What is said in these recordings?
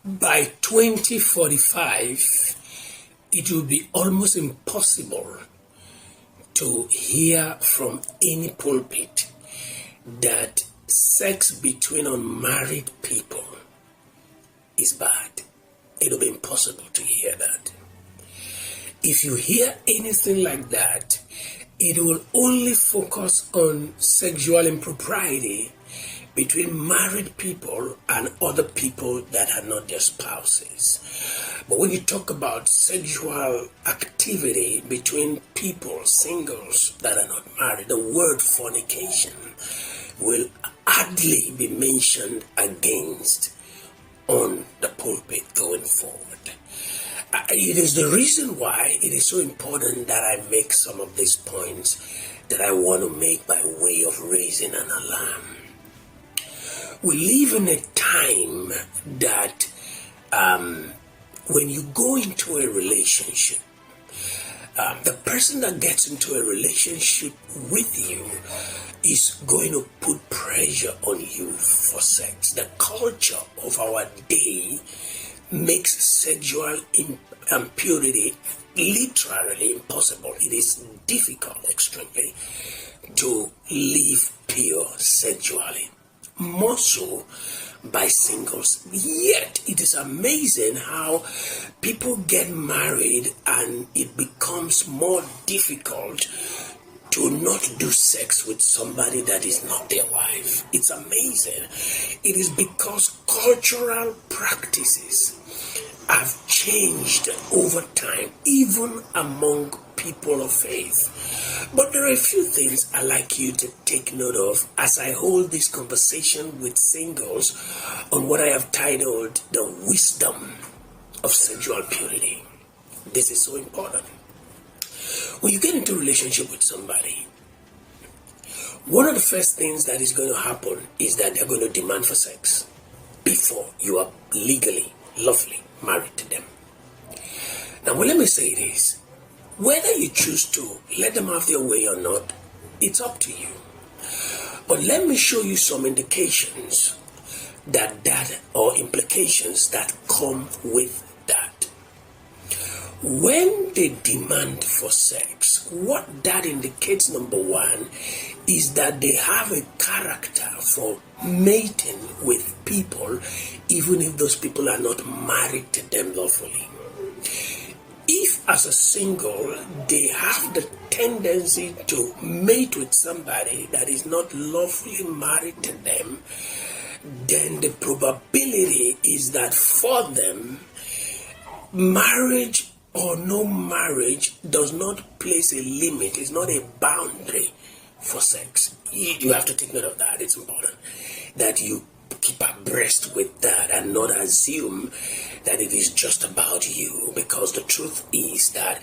By 2045, it will be almost impossible to hear from any pulpit that sex between unmarried people is bad. It will be impossible to hear that. If you hear anything like that, it will only focus on sexual impropriety between married people and other people that are not their spouses. But when you talk about sexual activity between people, singles that are not married, the word fornication will hardly be mentioned against on the pulpit going forward. It is the reason why it is so important that I make some of these points that I want to make by way of raising an alarm. We live in a time that when you go into a relationship, the person that gets into a relationship with you is going to put pressure on you for sex. The culture of our day makes sexual impurity literally impossible. It is difficult, extremely, to live pure sexually. More so by singles. Yet it is amazing how people get married and it becomes more difficult to not do sex with somebody that is not their wife. It's amazing. It is because cultural practices have changed over time, even among people of faith. But there are a few things I'd like you to take note of as I hold this conversation with singles on what I have titled The Wisdom of Sexual Purity. This is so important. When you get into a relationship with somebody, one of the first things that is going to happen is that they're going to demand for sex before you are legally, lawfully married to them. Now, let me say this. Whether you choose to let them have their way or not, it's up to you. But let me show you some indications or implications that come with that. When they demand for sex, what that indicates, number one, is that they have a character for mating with people, even if those people are not married to them lawfully. If as a single, they have the tendency to mate with somebody that is not lawfully married to them, then the probability is that for them, marriage or no marriage does not place a limit, it's not a boundary for sex. You have to take note of that. It's important that you keep abreast with that and not assume that it is just about you, because the truth is that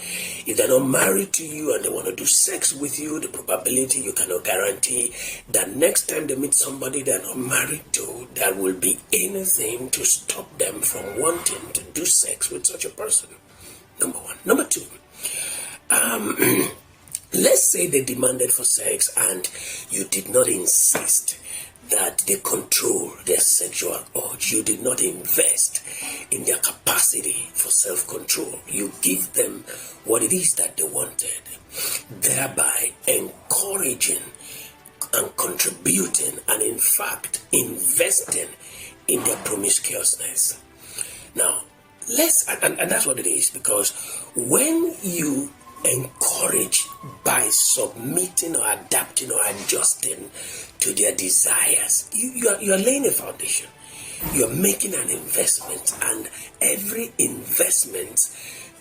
if they're not married to you and they want to do sex with you, the probability you cannot guarantee that next time they meet somebody they're not married to, there will be anything to stop them from wanting to do sex with such a person. Number one. Number two, let's say they demanded for sex and you did not insist that they control their sexual urge. You did not invest in their capacity for self-control. You give them what it is that they wanted, thereby encouraging and contributing and in fact investing in their promiscuousness. Now, and that's what it is, because when you encourage by submitting or adapting or adjusting to their desires, you are laying a foundation. You're making an investment, and every investment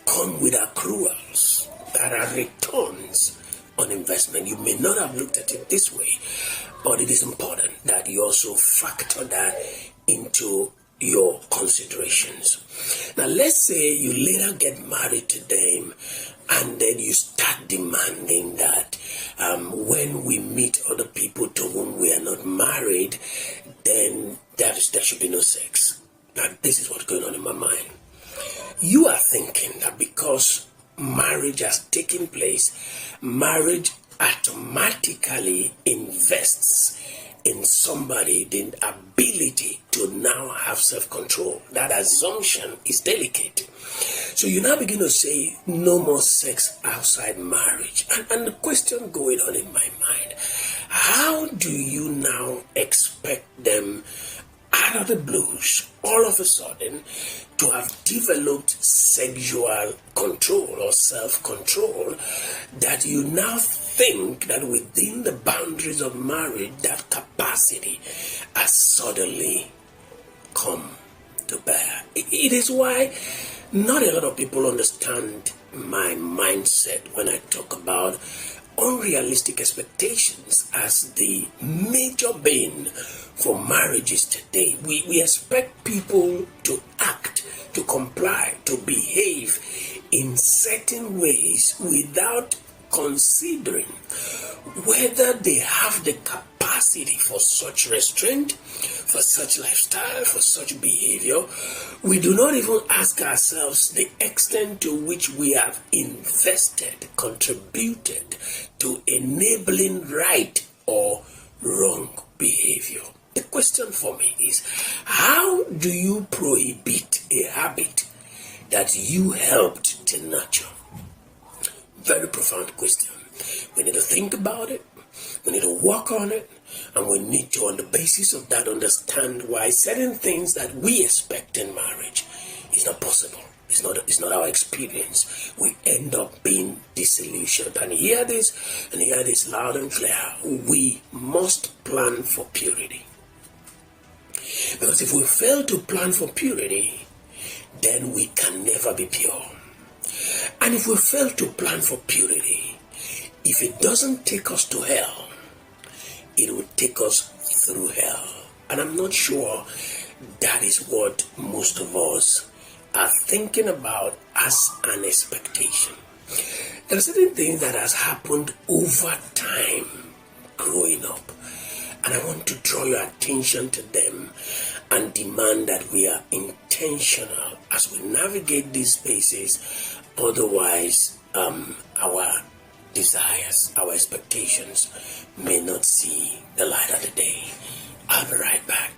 comes with accruals that are returns on investment. You may not have looked at it this way, but it is important that you also factor that into your considerations. Now, let's say you later get married to them and then you start demanding that when we meet other people to whom we are not married, then there should be no sex. Now, this is what's going on in my mind. You are thinking that because marriage has taken place, marriage automatically invests in somebody the ability to now have self-control. That assumption is delicate. So you now begin to say no more sex outside marriage. And the question going on in my mind, how do you now expect them out of the blues, all of a sudden, to have developed sexual control or self-control, that you now think that within the boundaries of marriage, that capacity has suddenly come to bear? It is why not a lot of people understand my mindset when I talk about unrealistic expectations as the major bane for marriages today. We expect people to act, to comply, to behave in certain ways without considering whether they have the capacity for such restraint, for such lifestyle, for such behavior. We do not even ask ourselves the extent to which we have invested, contributed to enabling right or wrong behavior. The question for me is, how do you prohibit a habit that you helped to nurture? Very profound question. We need to think about it. We need to work on it. And we need to, on the basis of that, understand why certain things that we expect in marriage is not possible. It's not our experience. We end up being disillusioned. And hear this loud and clear. We must plan for purity. Because if we fail to plan for purity, then we can never be pure. And if we fail to plan for purity, if it doesn't take us to hell, it will take us through hell. And I'm not sure that is what most of us are thinking about as an expectation. There are certain things that has happened over time growing up, and I want to draw your attention to them and demand that we are intentional as we navigate these spaces. Otherwise, our desires, our expectations may not see the light of the day. I'll be right back.